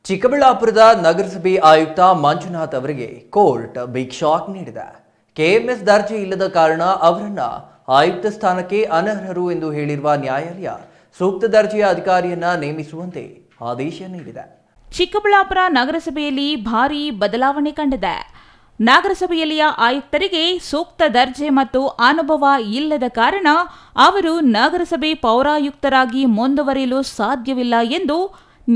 ಚಿಕ್ಕಬಳ್ಳಾಪುರದ ನಗರಸಭೆ ಆಯುಕ್ತ ಮಂಜುನಾಥ್ ಅವರಿಗೆ ಕೋರ್ಟ್ ಬಿಗ್ ಶಾಕ್ ನೀಡಿದೆ. ಕೆಎಂಎಸ್ ದರ್ಜೆ ಇಲ್ಲದ ಕಾರಣ ಅವರನ್ನ ಆಯುಕ್ತ ಸ್ಥಾನಕ್ಕೆ ಅನರ್ಹರು ಎಂದು ಹೇಳಿರುವ ನ್ಯಾಯಾಲಯ ಸೂಕ್ತ ದರ್ಜೆಯ ಅಧಿಕಾರಿಯನ್ನ ನೇಮಿಸುವಂತೆ ಆದೇಶ ನೀಡಿದೆ. ಚಿಕ್ಕಬಳ್ಳಾಪುರ ನಗರಸಭೆಯಲ್ಲಿ ಭಾರೀ ಬದಲಾವಣೆ ಕಂಡಿದೆ. ನಗರಸಭೆಯಲ್ಲಿಯ ಆಯುಕ್ತರಿಗೆ ಸೂಕ್ತ ದರ್ಜೆ ಮತ್ತು ಅನುಭವ ಇಲ್ಲದ ಕಾರಣ ಅವರು ನಗರಸಭೆ ಪೌರಾಯುಕ್ತರಾಗಿ ಮುಂದುವರಿಯಲು ಸಾಧ್ಯವಿಲ್ಲ ಎಂದು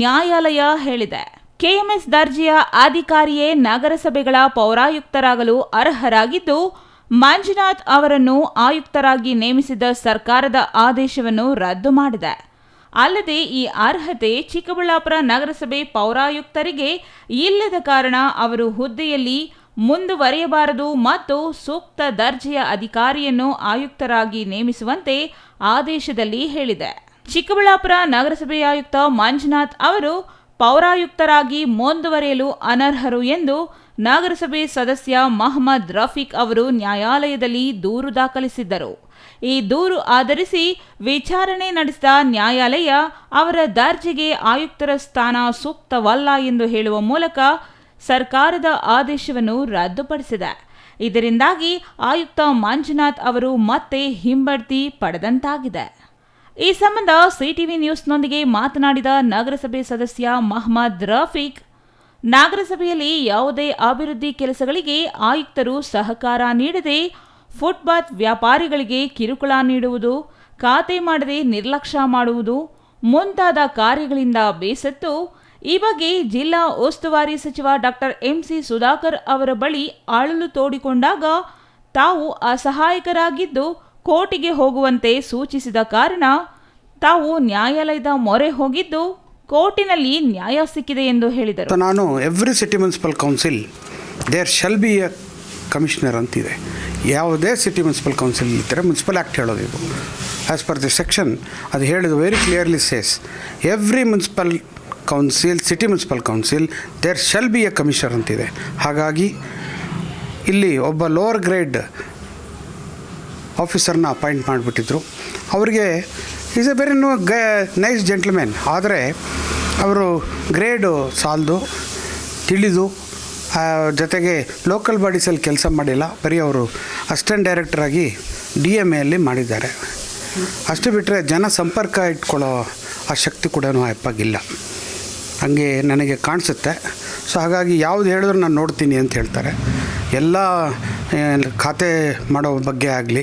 ನ್ಯಾಯಾಲಯ ಹೇಳಿದೆ. ಕೆಎಂಎಸ್ ದರ್ಜೆಯ ಅಧಿಕಾರಿಯೇ ನಗರಸಭೆಗಳ ಪೌರಾಯುಕ್ತರಾಗಲು ಅರ್ಹರಾಗಿದ್ದು, ಮಂಜುನಾಥ್ ಅವರನ್ನು ಆಯುಕ್ತರಾಗಿ ನೇಮಿಸಿದ ಸರ್ಕಾರದ ಆದೇಶವನ್ನು ರದ್ದು ಮಾಡಿದೆ. ಅಲ್ಲದೆ ಈ ಅರ್ಹತೆ ಚಿಕ್ಕಬಳ್ಳಾಪುರ ನಗರಸಭೆ ಪೌರಾಯುಕ್ತರಿಗೆ ಇಲ್ಲದ ಕಾರಣ ಅವರು ಹುದ್ದೆಯಲ್ಲಿ ಮುಂದುವರಿಯಬಾರದು ಮತ್ತು ಸೂಕ್ತ ದರ್ಜೆಯ ಅಧಿಕಾರಿಯನ್ನು ಆಯುಕ್ತರಾಗಿ ನೇಮಿಸುವಂತೆ ಆದೇಶದಲ್ಲಿ ಹೇಳಿದೆ. ಚಿಕ್ಕಬಳ್ಳಾಪುರ ನಗರಸಭೆ ಆಯುಕ್ತ ಮಂಜುನಾಥ್ ಅವರು ಪೌರಾಯುಕ್ತರಾಗಿ ಮುಂದುವರಿಯಲು ಅನರ್ಹರು ಎಂದು ನಗರಸಭೆ ಸದಸ್ಯ ಮಹಮ್ಮದ್ ರಫೀಕ್ ಅವರು ನ್ಯಾಯಾಲಯದಲ್ಲಿ ದೂರು ದಾಖಲಿಸಿದ್ದರು. ಈ ದೂರು ಆಧರಿಸಿ ವಿಚಾರಣೆ ನಡೆಸಿದ ನ್ಯಾಯಾಲಯ ಅವರ ದರ್ಜೆಗೆ ಆಯುಕ್ತರ ಸ್ಥಾನ ಸೂಕ್ತವಲ್ಲ ಎಂದು ಹೇಳುವ ಮೂಲಕ ಸರ್ಕಾರದ ಆದೇಶವನ್ನು ರದ್ದುಪಡಿಸಿದೆ. ಇದರಿಂದಾಗಿ ಆಯುಕ್ತ ಮಂಜುನಾಥ್ ಅವರು ಮತ್ತೆ ಹಿಂಬಡ್ತಿ ಪಡೆದಂತಾಗಿದೆ. ಈ ಸಂಬಂಧ ಸಿಟಿವಿ ನ್ಯೂಸ್ನೊಂದಿಗೆ ಮಾತನಾಡಿದ ನಗರಸಭೆ ಸದಸ್ಯ ಮಹಮ್ಮದ್ ರಫೀಕ್, ನಗರಸಭೆಯಲ್ಲಿ ಯಾವುದೇ ಅಭಿವೃದ್ಧಿ ಕೆಲಸಗಳಿಗೆ ಆಯುಕ್ತರು ಸಹಕಾರ ನೀಡದೆ ಫುಟ್ಪಾತ್ ವ್ಯಾಪಾರಿಗಳಿಗೆ ಕಿರುಕುಳ ನೀಡುವುದು, ಖಾತೆ ಮಾಡದೆ ನಿರ್ಲಕ್ಷ್ಯ ಮಾಡುವುದು ಮುಂತಾದ ಕಾರ್ಯಗಳಿಂದ ಬೇಸತ್ತು ಈ ಬಗ್ಗೆ ಜಿಲ್ಲಾ ಉಸ್ತುವಾರಿ ಸಚಿವ ಡಾಕ್ಟರ್ ಎಂಸಿ ಸುಧಾಕರ್ ಅವರ ಬಳಿ ಅಳಲು ತೋಡಿಕೊಂಡಾಗ ತಾವು ಅಸಹಾಯಕರಾಗಿದ್ದು ಕೋರ್ಟಿಗೆ ಹೋಗುವಂತೆ ಸೂಚಿಸಿದ ಕಾರಣ ತಾವು ನ್ಯಾಯಾಲಯದ ಮೊರೆ ಹೋಗಿದ್ದು ಕೋರ್ಟಿನಲ್ಲಿ ನ್ಯಾಯ ಸಿಕ್ಕಿದೆ ಎಂದು ಹೇಳಿದರು. ನಾನು every city municipal council there shall be a commissioner ಅಂತಿದೆ. ಯಾವುದೇ ಸಿಟಿ ಮುನ್ಸಿಪಲ್ ಕೌನ್ಸಿಲ್ ಇದ್ದರೆ ಮುನ್ಸಿಪಲ್ ಆ್ಯಕ್ಟ್ ಹೇಳೋದು ಇದು ಆ್ಯಸ್ ಪರ್ ದಿ ಸೆಕ್ಷನ್ ಅದು ಹೇಳಿದ್ದು very clearly says every municipal council city municipal council there shall be a commissioner ಅಂತಿದೆ. ಹಾಗಾಗಿ ಇಲ್ಲಿ ಒಬ್ಬ ಲೋವರ್ ಗ್ರೇಡ್ ಆಫೀಸರ್ನ ಅಪಾಯಿಂಟ್ ಮಾಡಿಬಿಟ್ಟಿದ್ರು. ಅವರಿಗೆ is a very nice gentleman, ಆದರೆ ಅವರು ಗ್ರೇಡು ಸಾಲದು ತಿಳಿದು ಜೊತೆಗೆ ಲೋಕಲ್ ಬಾಡೀಸಲ್ಲಿ ಕೆಲಸ ಮಾಡಿಲ್ಲ, ಬರೀ ಅವರು ಅಸಿಸ್ಟೆಂಟ್ ಡೈರೆಕ್ಟರಾಗಿ DMAಯಲ್ಲಿ ಮಾಡಿದ್ದಾರೆ. ಅಷ್ಟು ಬಿಟ್ಟರೆ ಜನ ಸಂಪರ್ಕ ಇಟ್ಕೊಳ್ಳೋ ಆ ಶಕ್ತಿ ಕೂಡ ಅಪ್ಪಾಗಿಲ್ಲ, ಹಾಗೆ ನನಗೆ ಕಾಣಿಸುತ್ತೆ. ಸೊ ಹಾಗಾಗಿ ಯಾವುದು ಹೇಳಿದ್ರು ನಾನು ನೋಡ್ತೀನಿ ಅಂತ ಹೇಳ್ತಾರೆ. ಎಲ್ಲ ಖಾತೆ ಮಾಡೋ ಬಗ್ಗೆ ಆಗಲಿ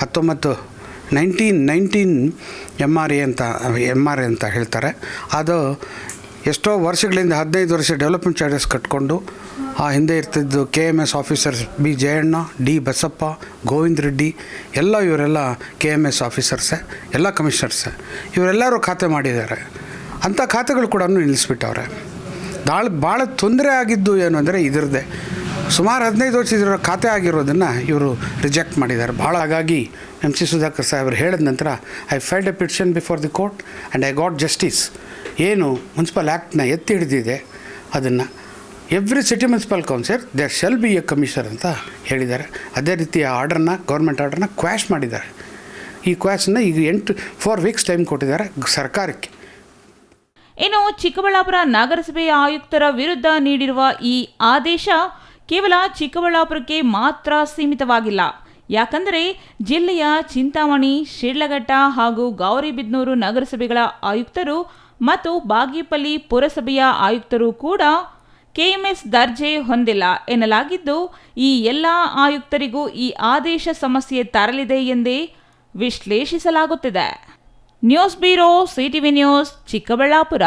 2019 MRA ಅಂತ ಹೇಳ್ತಾರೆ. ಅದು ಎಷ್ಟೋ ವರ್ಷಗಳಿಂದ 15 ವರ್ಷ ಡೆವಲಪ್ಮೆಂಟ್ ಚಾರ್ಜಸ್ ಕಟ್ಕೊಂಡು ಆ ಹಿಂದೆ ಇರ್ತಿದ್ದು KMS officers B Jayanna, D Basappa, Govinda Reddy ಇವರೆಲ್ಲ KMS ಆಫೀಸರ್ಸೇ, ಎಲ್ಲ ಕಮಿಷನರ್ಸೇ, ಇವರೆಲ್ಲರೂ ಖಾತೆ ಮಾಡಿದ್ದಾರೆ. ಅಂಥ ಖಾತೆಗಳು ಕೂಡ ನಿಲ್ಲಿಸ್ಬಿಟ್ಟವ್ರೆ. ಭಾಳ ತೊಂದರೆ ಆಗಿದ್ದು ಏನು ಅಂದರೆ ಇದರದ್ದೇ ಸುಮಾರು 15 ವರ್ಷ ಇದರ ಖಾತೆ ಆಗಿರೋದನ್ನು ಇವರು ರಿಜೆಕ್ಟ್ ಮಾಡಿದ್ದಾರೆ ಭಾಳ. ಹಾಗಾಗಿ MC ಸುಧಾಕರ್ ಸಾಹೇಬರು ಹೇಳಿದ ನಂತರ I filed a petition before the court and I got justice. ಏನು ಮುನ್ಸಿಪಲ್ ಆ್ಯಕ್ಟ್ನ ಎತ್ತಿ ಹಿಡಿದಿದೆ ಅದನ್ನು every city municipal council there shall be a commissioner ಅಂತ ಹೇಳಿದ್ದಾರೆ. ಅದೇ ರೀತಿ ಆ ಆರ್ಡರ್ನ ಗೌರ್ಮೆಂಟ್ ಆರ್ಡರ್ನ ಕ್ವ್ಯಾಶ್ ಮಾಡಿದ್ದಾರೆ. ಈ ಕ್ವ್ಯಾಶನ್ನ ಈಗ 4 ವೀಕ್ಸ್ ಟೈಮ್ ಕೊಟ್ಟಿದ್ದಾರೆ ಸರ್ಕಾರಕ್ಕೆ. ಇನ್ನು ಚಿಕ್ಕಬಳ್ಳಾಪುರ ನಗರಸಭೆಯ ಆಯುಕ್ತರ ವಿರುದ್ಧ ನೀಡಿರುವ ಈ ಆದೇಶ ಕೇವಲ ಚಿಕ್ಕಬಳ್ಳಾಪುರಕ್ಕೆ ಮಾತ್ರ ಸೀಮಿತವಾಗಿಲ್ಲ. ಯಾಕಂದರೆ ಜಿಲ್ಲೆಯ ಚಿಂತಾಮಣಿ, ಶಿಡ್ಲಘಟ್ಟ ಹಾಗೂ ಗೌರಿಬಿದನೂರು ನಗರಸಭೆಗಳ ಆಯುಕ್ತರು ಮತ್ತು ಬಾಗೇಪಲ್ಲಿ ಪುರಸಭೆಯ ಆಯುಕ್ತರು ಕೂಡ KMS ದರ್ಜೆ ಹೊಂದಿಲ್ಲ ಎನ್ನಲಾಗಿದ್ದು, ಈ ಎಲ್ಲ ಆಯುಕ್ತರಿಗೂ ಈ ಆದೇಶ ಸಮಸ್ಯೆ ತರಲಿದೆ ಎಂದೇ ವಿಶ್ಲೇಷಿಸಲಾಗುತ್ತಿದೆ. News bureau, CTV news, Chikkaballapur.